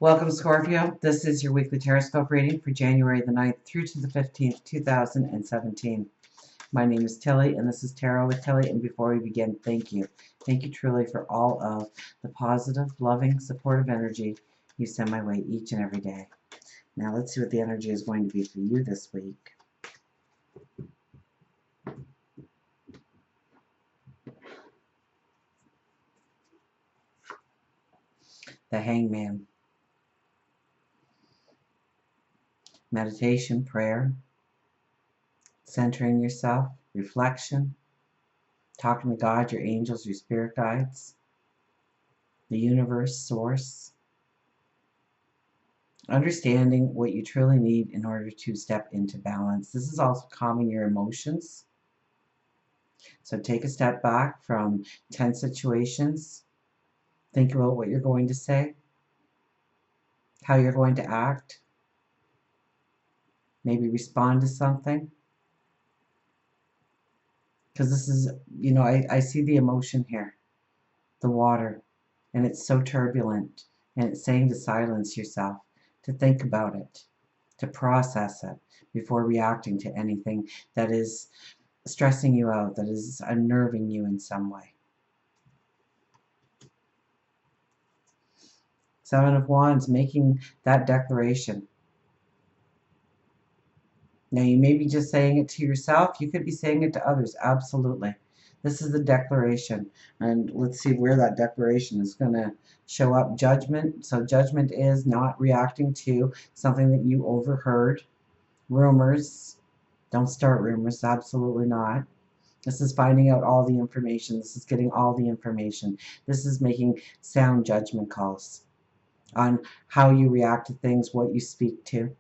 Welcome, Scorpio. This is your weekly Teroscope reading for January the 9th through to the 15th, 2017. My name is Tilly, and this is Tarot with Tilly. And before we begin, thank you. Thank you truly for all of the positive, loving, supportive energy you send my way each and every day. Now let's see what the energy is going to be for you this week. The Hangman. Meditation, prayer, centering yourself, reflection, talking to God, your angels, your spirit guides, the universe, source, understanding what you truly need in order to step into balance. This is also calming your emotions. So take a step back from tense situations. Think about what you're going to say, how you're going to act, maybe respond to something. Because this is, I see the emotion here, the water, and it's so turbulent. And it's saying to silence yourself, to think about it, to process it before reacting to anything that is stressing you out, that is unnerving you in some way. Seven of Wands, making that declaration. Now, you may be just saying it to yourself. You could be saying it to others. Absolutely. This is the declaration. And let's see where that declaration is going to show up. Judgment. So judgment is not reacting to something that you overheard. Rumors. Don't start rumors. Absolutely not. This is finding out all the information. This is getting all the information. This is making sound judgment calls on how you react to things, what you speak to.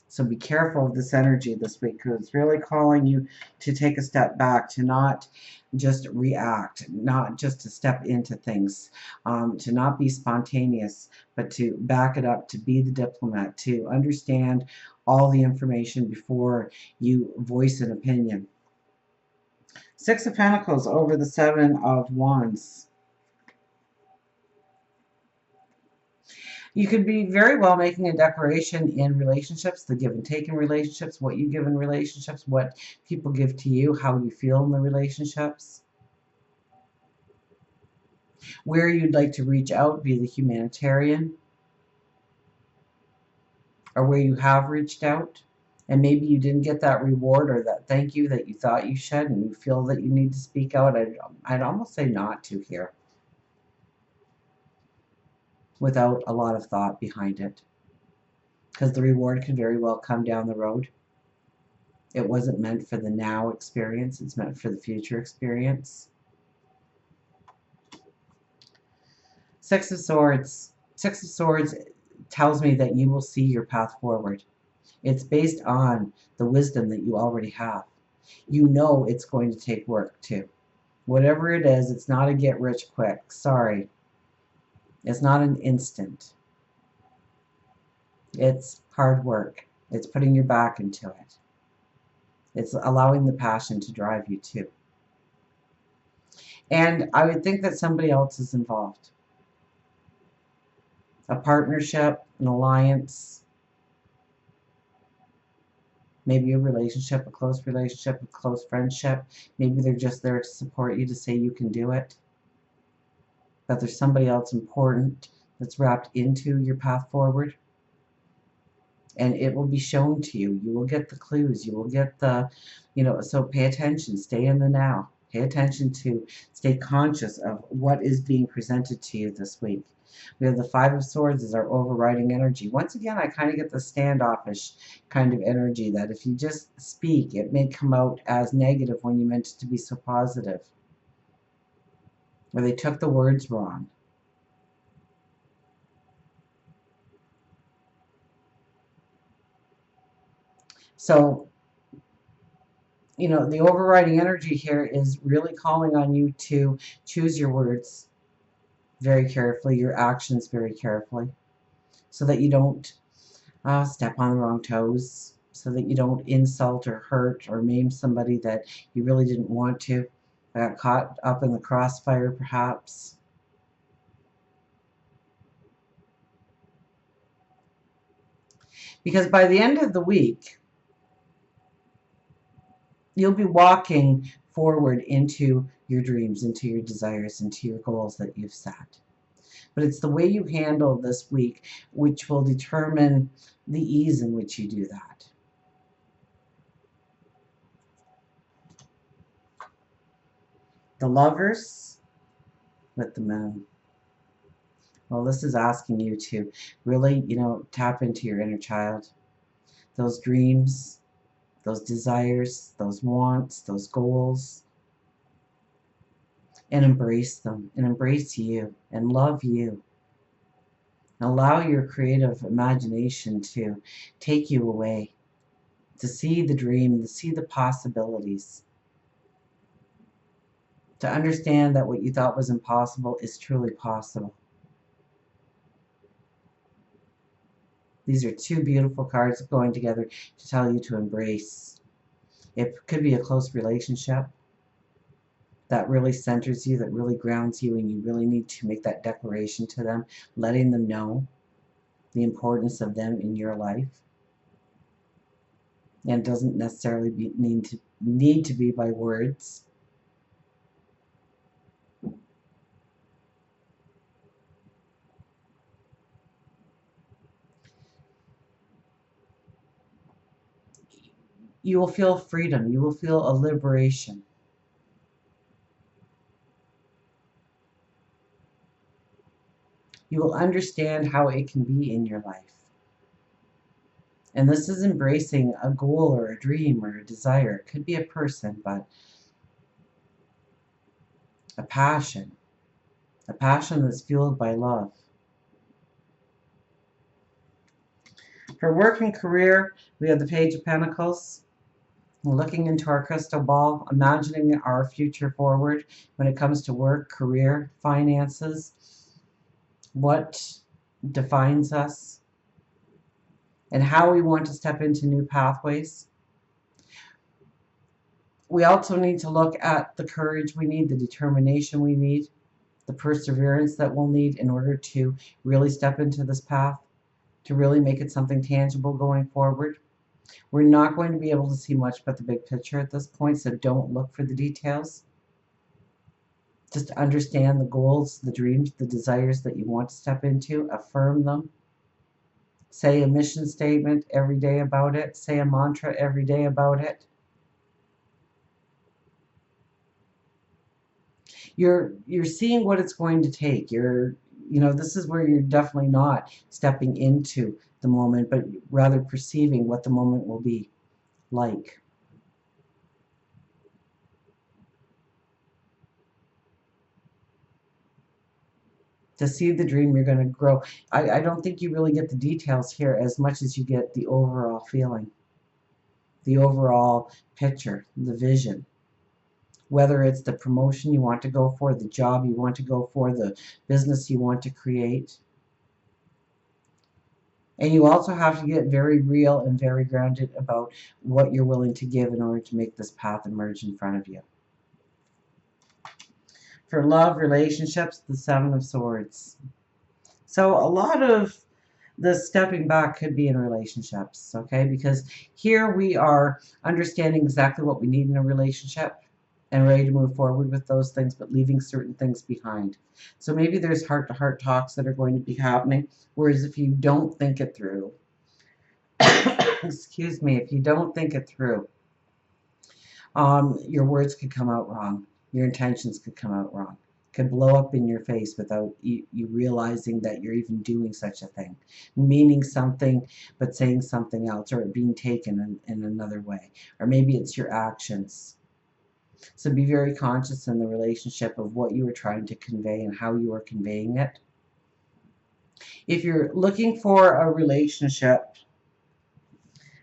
So be careful of this energy this week, because it's really calling you to take a step back, to not just react, not just to step into things, to not be spontaneous, but to back it up, to be the diplomat, to understand all the information before you voice an opinion. Six of Pentacles over the Seven of Wands. You could be very well making a declaration in relationships, the give and take in relationships, what you give in relationships, what people give to you, how you feel in the relationships, where you'd like to reach out, be the humanitarian, or where you have reached out, and maybe you didn't get that reward or that thank you that you thought you should, and you feel that you need to speak out. I'd almost say not to here, without a lot of thought behind it, because the reward could very well come down the road. It wasn't meant for the now experience. It's meant for the future experience. Six of Swords. Six of Swords tells me that you will see your path forward. It's based on the wisdom that you already have. You know it's going to take work too. Whatever it is, it's not a get rich quick. Sorry. It's not an instant. It's hard work. It's putting your back into it. It's allowing the passion to drive you too. And I would think that somebody else is involved. A partnership, an alliance, maybe a relationship, a close friendship. Maybe they're just there to support you, to say you can do it. But there's somebody else important that's wrapped into your path forward. And it will be shown to you. You will get the clues. You will get the, so pay attention. Stay in the now. Pay attention to, stay conscious of what is being presented to you this week. We have the Five of Swords as our overriding energy. Once again, I kind of get the standoffish kind of energy that if you just speak, it may come out as negative when you meant it to be so positive. Or they took the words wrong. So, the overriding energy here is really calling on you to choose your words very carefully, your actions very carefully, so that you don't step on the wrong toes, so that you don't insult or hurt or maim somebody that you really didn't want to, got caught up in the crossfire perhaps. Because by the end of the week, you'll be walking forward into your dreams, into your desires, into your goals that you've set. But it's the way you handle this week which will determine the ease in which you do that. The Lovers with the Moon. Well, this is asking you to really, tap into your inner child. Those dreams, those desires, those wants, those goals, and embrace them, and embrace you, and love you. Allow your creative imagination to take you away, to see the dream, to see the possibilities, to understand that what you thought was impossible is truly possible. These are two beautiful cards going together to tell you to embrace. It could be a close relationship that really centers you, that really grounds you, and you really need to make that declaration to them, letting them know the importance of them in your life. And it doesn't necessarily need to be by words. You will feel freedom. You will feel a liberation. You will understand how it can be in your life. And this is embracing a goal or a dream or a desire. It could be a person, but a passion that's fueled by love. For work and career, we have the Page of Pentacles. We're looking into our crystal ball, imagining our future forward when it comes to work, career, finances, what defines us, and how we want to step into new pathways. We also need to look at the courage we need, the determination we need, the perseverance that we'll need in order to really step into this path, to really make it something tangible going forward. We're not going to be able to see much but the big picture at this point, so don't look for the details. Just understand the goals, the dreams, the desires that you want to step into, affirm them. Say a mission statement every day about it. Say a mantra every day about it. You're seeing what it's going to take. This is where you're definitely not stepping into the moment, but rather perceiving what the moment will be like. To see the dream, you're going to grow. I don't think you really get the details here as much as you get the overall feeling, the overall picture, the vision. Whether it's the promotion you want to go for, the job you want to go for, the business you want to create. And you also have to get very real and very grounded about what you're willing to give in order to make this path emerge in front of you. For love, relationships, the Seven of Swords. So a lot of the stepping back could be in relationships, okay? Because here we are understanding exactly what we need in a relationship and ready to move forward with those things, but leaving certain things behind. So maybe there's heart-to-heart talks that are going to be happening, whereas if you don't think it through, excuse me, if you don't think it through, your words could come out wrong. Your intentions could come out wrong. Could blow up in your face without you realizing that you're even doing such a thing. Meaning something, but saying something else, or it being taken in another way. Or maybe it's your actions. So be very conscious in the relationship of what you are trying to convey and how you are conveying it. If you're looking for a relationship,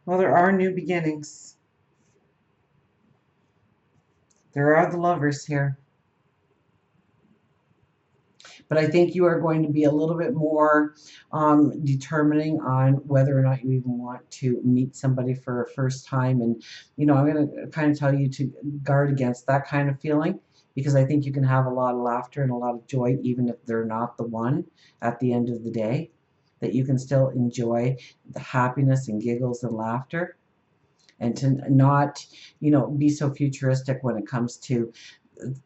well, there are new beginnings. There are the Lovers here. But I think you are going to be a little bit more determining on whether or not you even want to meet somebody for a first time. And, I'm going to kind of tell you to guard against that kind of feeling, because I think you can have a lot of laughter and a lot of joy even if they're not the one at the end of the day. that you can still enjoy the happiness and giggles and laughter, and to not, be so futuristic when it comes to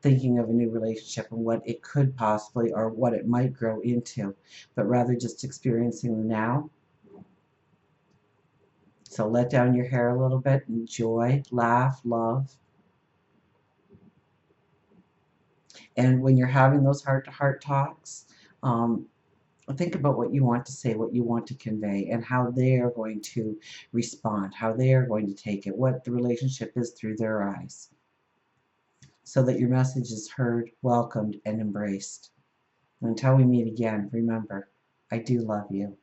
thinking of a new relationship and what it could possibly or what it might grow into, but rather just experiencing the now. So let down your hair a little bit, enjoy, laugh, love. And when you're having those heart to heart talks, um, think about what you want to say, what you want to convey, and how they are going to respond, how they are going to take it, what the relationship is through their eyes, so that your message is heard, welcomed, and embraced. Until we meet again, remember, I do love you.